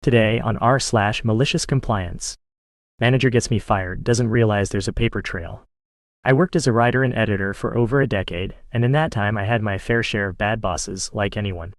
Today on r/MaliciousCompliance. Manager gets me fired, doesn't realize there's a paper trail. I worked as a writer and editor for over a decade, and in that time I had my fair share of bad bosses, like anyone.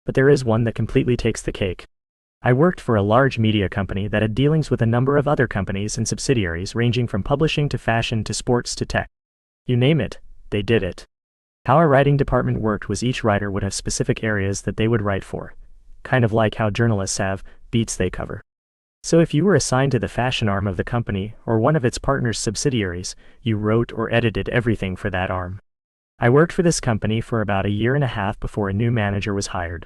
But there is one that completely takes the cake. I worked for a large media company that had dealings with a number of other companies and subsidiaries ranging from publishing to fashion to sports to tech. You name it, they did it. How our writing department worked was each writer would have specific areas that they would write for. Kind of like how journalists have beats they cover. So if you were assigned to the fashion arm of the company or one of its partners' subsidiaries, you wrote or edited everything for that arm. I worked for this company for about a year and a half before a new manager was hired.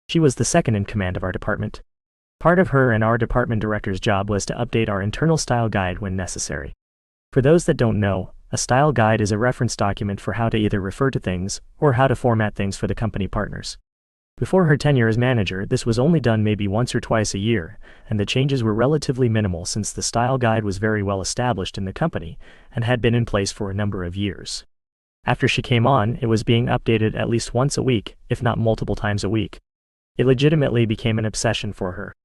She was the second in command of our department. Part of her and our department director's job was to update our internal style guide when necessary. For those that don't know, a style guide is a reference document for how to either refer to things or how to format things for the company partners. Before her tenure as manager, this was only done maybe once or twice a year, and the changes were relatively minimal since the style guide was very well established in the company and had been in place for a number of years. After she came on, it was being updated at least once a week, if not multiple times a week. It legitimately became an obsession for her.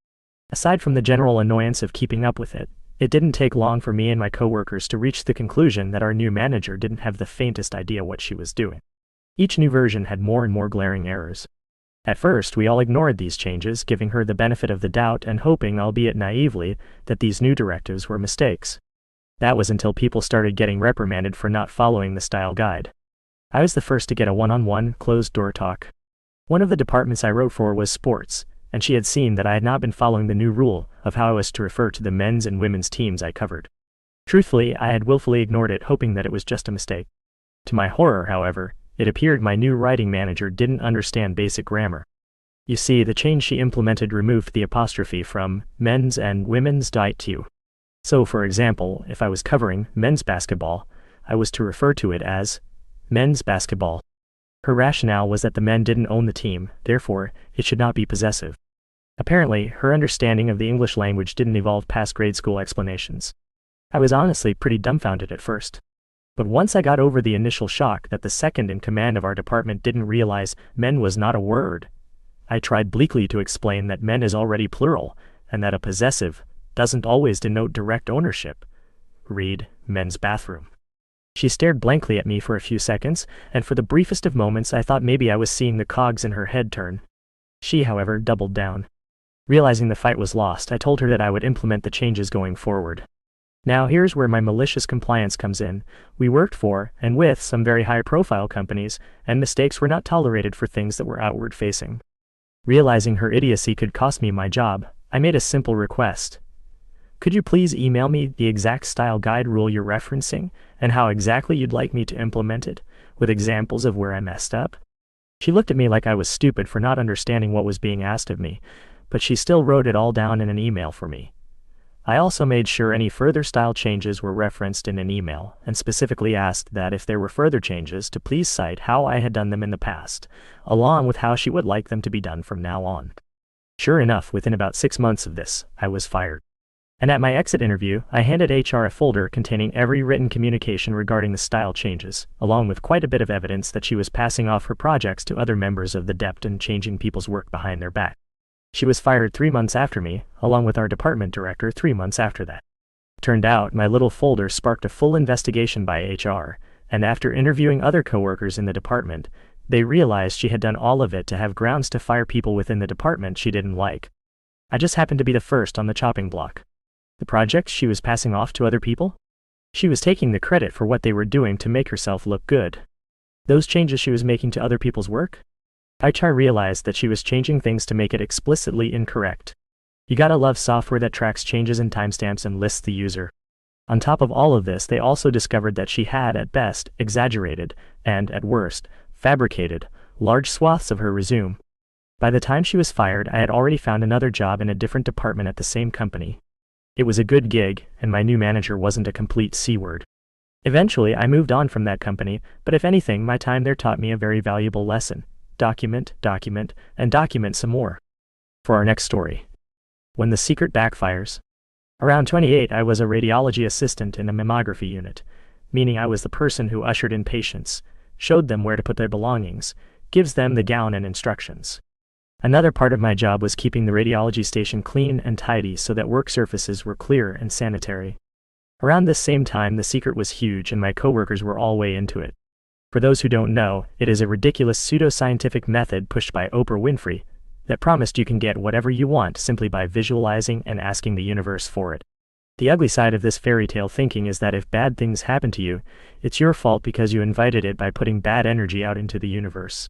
Aside from the general annoyance of keeping up with it, it didn't take long for me and my coworkers to reach the conclusion that our new manager didn't have the faintest idea what she was doing. Each new version had more and more glaring errors. At first, we all ignored these changes, giving her the benefit of the doubt and hoping, albeit naively, that these new directives were mistakes. That was until people started getting reprimanded for not following the style guide. I was the first to get a one-on-one, closed-door talk. One of the departments I wrote for was sports, and she had seen that I had not been following the new rule of how I was to refer to the men's and women's teams I covered. Truthfully, I had willfully ignored it, hoping that it was just a mistake. To my horror, however, it appeared my new writing manager didn't understand basic grammar. You see, the change she implemented removed the apostrophe from men's and women's to. So, for example, if I was covering men's basketball, I was to refer to it as men's basketball. Her rationale was that the men didn't own the team, therefore, it should not be possessive. Apparently, her understanding of the English language didn't evolve past grade school explanations. I was honestly pretty dumbfounded at first. But once I got over the initial shock that the second in command of our department didn't realize men was not a word, I tried bleakly to explain that men is already plural, and that a possessive doesn't always denote direct ownership. Read, men's bathroom. She stared blankly at me for a few seconds, and for the briefest of moments I thought maybe I was seeing the cogs in her head turn. She, however, doubled down. Realizing the fight was lost, I told her that I would implement the changes going forward. Now here's where my malicious compliance comes in. We worked for, and with, some very high-profile companies, and mistakes were not tolerated for things that were outward-facing. Realizing her idiocy could cost me my job, I made a simple request. Could you please email me the exact style guide rule you're referencing, and how exactly you'd like me to implement it, with examples of where I messed up? She looked at me like I was stupid for not understanding what was being asked of me, but she still wrote it all down in an email for me. I also made sure any further style changes were referenced in an email, and specifically asked that if there were further changes to please cite how I had done them in the past, along with how she would like them to be done from now on. Sure enough, within about 6 months of this, I was fired. And at my exit interview, I handed HR a folder containing every written communication regarding the style changes, along with quite a bit of evidence that she was passing off her projects to other members of the dept and changing people's work behind their back. She was fired 3 months after me, along with our department director 3 months after that. Turned out, my little folder sparked a full investigation by HR, and after interviewing other coworkers in the department, they realized she had done all of it to have grounds to fire people within the department she didn't like. I just happened to be the first on the chopping block. The projects she was passing off to other people? She was taking the credit for what they were doing to make herself look good. Those changes she was making to other people's work? HR realized that she was changing things to make it explicitly incorrect. You gotta love software that tracks changes in timestamps and lists the user. On top of all of this, they also discovered that she had, at best, exaggerated, and, at worst, fabricated, large swaths of her resume. By the time she was fired, I had already found another job in a different department at the same company. It was a good gig, and my new manager wasn't a complete C-word. Eventually, I moved on from that company, but if anything, my time there taught me a very valuable lesson. Document, and document some more. For our next story. When the secret backfires. Around 28, I was a radiology assistant in a mammography unit, meaning I was the person who ushered in patients, showed them where to put their belongings, gives them the gown and instructions. Another part of my job was keeping the radiology station clean and tidy so that work surfaces were clear and sanitary. Around this same time, The Secret was huge and my coworkers were all way into it. For those who don't know, it is a ridiculous pseudoscientific method pushed by Oprah Winfrey that promised you can get whatever you want simply by visualizing and asking the universe for it. The ugly side of this fairy tale thinking is that if bad things happen to you, it's your fault because you invited it by putting bad energy out into the universe.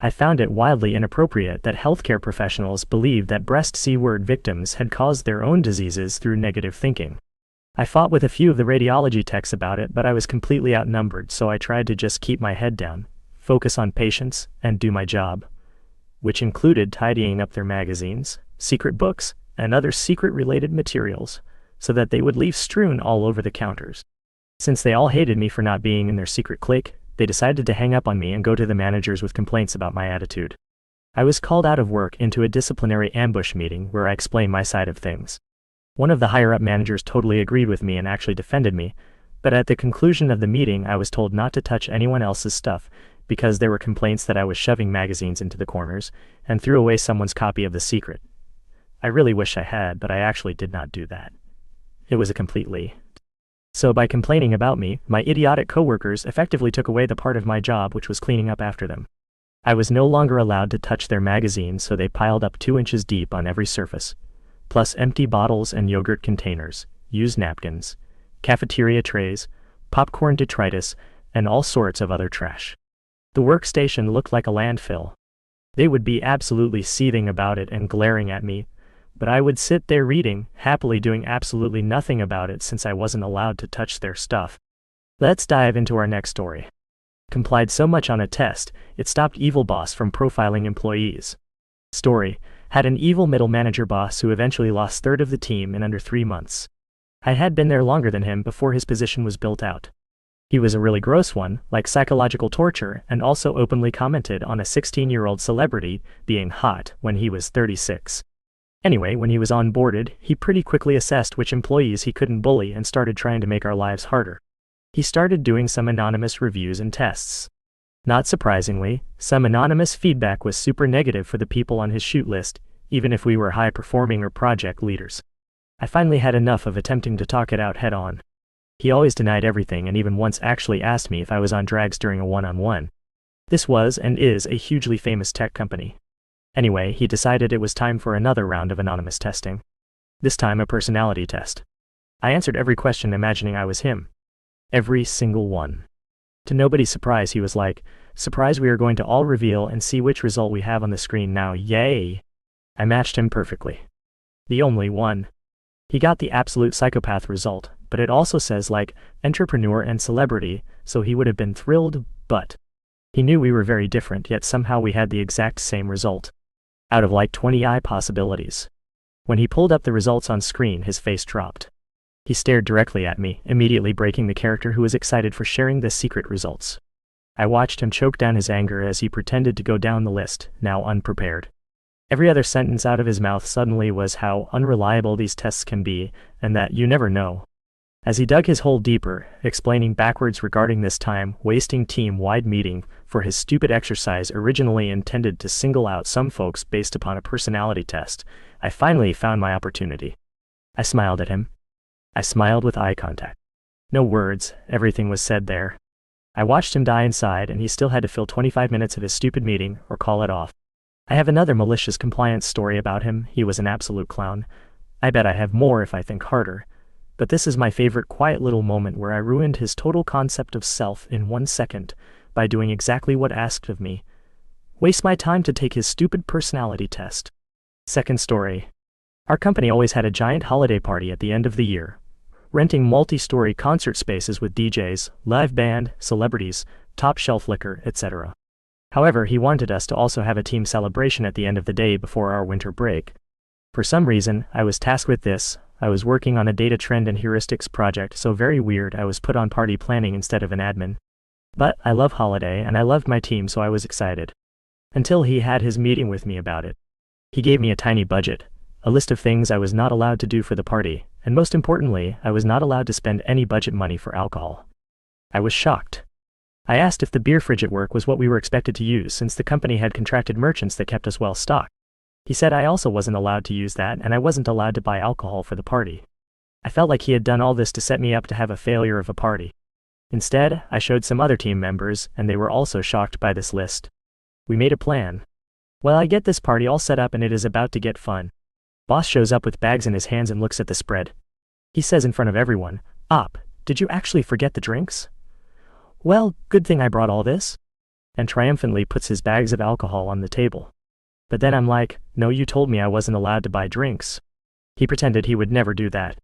I found it wildly inappropriate that healthcare professionals believed that breast C-word victims had caused their own diseases through negative thinking. I fought with a few of the radiology techs about it, but I was completely outnumbered, so I tried to just keep my head down, focus on patients, and do my job, which included tidying up their magazines, secret books, and other secret-related materials, so that they would leave strewn all over the counters. Since they all hated me for not being in their secret clique, they decided to hang up on me and go to the managers with complaints about my attitude. I was called out of work into a disciplinary ambush meeting where I explained my side of things. One of the higher-up managers totally agreed with me and actually defended me, but at the conclusion of the meeting I was told not to touch anyone else's stuff because there were complaints that I was shoving magazines into the corners and threw away someone's copy of The Secret. I really wish I had, but I actually did not do that. It was a complete lie. So by complaining about me, my idiotic coworkers effectively took away the part of my job which was cleaning up after them. I was no longer allowed to touch their magazines, so they piled up 2 inches deep on every surface, plus empty bottles and yogurt containers, used napkins, cafeteria trays, popcorn detritus, and all sorts of other trash. The workstation looked like a landfill. They would be absolutely seething about it and glaring at me, but I would sit there reading, happily doing absolutely nothing about it since I wasn't allowed to touch their stuff. Let's dive into our next story. Complied so much on a test, it stopped evil boss from profiling employees. Story: had an evil middle manager boss who eventually lost third of the team in under 3 months. I had been there longer than him before his position was built out. He was a really gross one, like psychological torture, and also openly commented on a 16-year-old celebrity being hot when he was 36. Anyway, when he was onboarded, he pretty quickly assessed which employees he couldn't bully and started trying to make our lives harder. He started doing some anonymous reviews and tests. Not surprisingly, some anonymous feedback was super negative for the people on his shoot list, even if we were high-performing or project leaders. I finally had enough of attempting to talk it out head-on. He always denied everything and even once actually asked me if I was on drags during a one-on-one. This was and is a hugely famous tech company. Anyway, he decided it was time for another round of anonymous testing. This time a personality test. I answered every question imagining I was him. Every single one. To nobody's surprise, he was like, "Surprise, we are going to all reveal and see which result we have on the screen now, yay!" I matched him perfectly. The only one. He got the absolute psychopath result, but it also says like, entrepreneur and celebrity, so he would have been thrilled, but he knew we were very different, yet somehow we had the exact same result. Out of like 20 possibilities. When he pulled up the results on screen, his face dropped. He stared directly at me, immediately breaking the character who was excited for sharing the secret results. I watched him choke down his anger as he pretended to go down the list, now unprepared. Every other sentence out of his mouth suddenly was how unreliable these tests can be, and that you never know. As he dug his hole deeper, explaining backwards regarding this time-wasting team-wide meeting for his stupid exercise originally intended to single out some folks based upon a personality test, I finally found my opportunity. I smiled at him. I smiled with eye contact. No words, everything was said there. I watched him die inside, and he still had to fill 25 minutes of his stupid meeting, or call it off. I have another malicious compliance story about him. He was an absolute clown. I bet I have more if I think harder. But this is my favorite quiet little moment where I ruined his total concept of self in 1 second by doing exactly what asked of me. Waste my time to take his stupid personality test. Second story. Our company always had a giant holiday party at the end of the year, renting multi-story concert spaces with DJs, live band, celebrities, top-shelf liquor, etc. However, he wanted us to also have a team celebration at the end of the day before our winter break. For some reason, I was tasked with this. I was working on a data trend and heuristics project, so very weird I was put on party planning instead of an admin. But I love holiday and I loved my team, so I was excited. Until he had his meeting with me about it. He gave me a tiny budget, a list of things I was not allowed to do for the party, and most importantly, I was not allowed to spend any budget money for alcohol. I was shocked. I asked if the beer fridge at work was what we were expected to use since the company had contracted merchants that kept us well stocked. He said I also wasn't allowed to use that and I wasn't allowed to buy alcohol for the party. I felt like he had done all this to set me up to have a failure of a party. Instead, I showed some other team members, and they were also shocked by this list. We made a plan. Well, I get this party all set up and it is about to get fun. Boss shows up with bags in his hands and looks at the spread. He says in front of everyone, "Op, did you actually forget the drinks?" "Well, good thing I brought all this." And triumphantly puts his bags of alcohol on the table. But then I'm like, "No, you told me I wasn't allowed to buy drinks." He pretended he would never do that.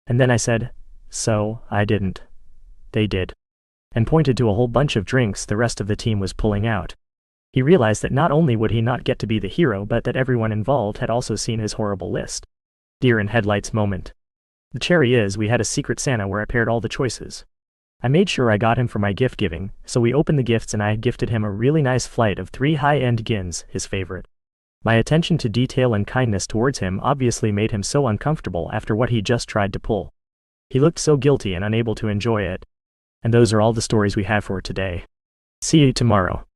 And then I said, "So, I didn't." They did. And pointed to a whole bunch of drinks the rest of the team was pulling out. He realized that not only would he not get to be the hero, but that everyone involved had also seen his horrible list. Deer in headlights moment. The cherry is we had a secret Santa where I paired all the choices. I made sure I got him for my gift giving, so we opened the gifts and I had gifted him a really nice flight of 3 high-end gins, his favorite. My attention to detail and kindness towards him obviously made him so uncomfortable after what he just tried to pull. He looked so guilty and unable to enjoy it. And those are all the stories we have for today. See you tomorrow.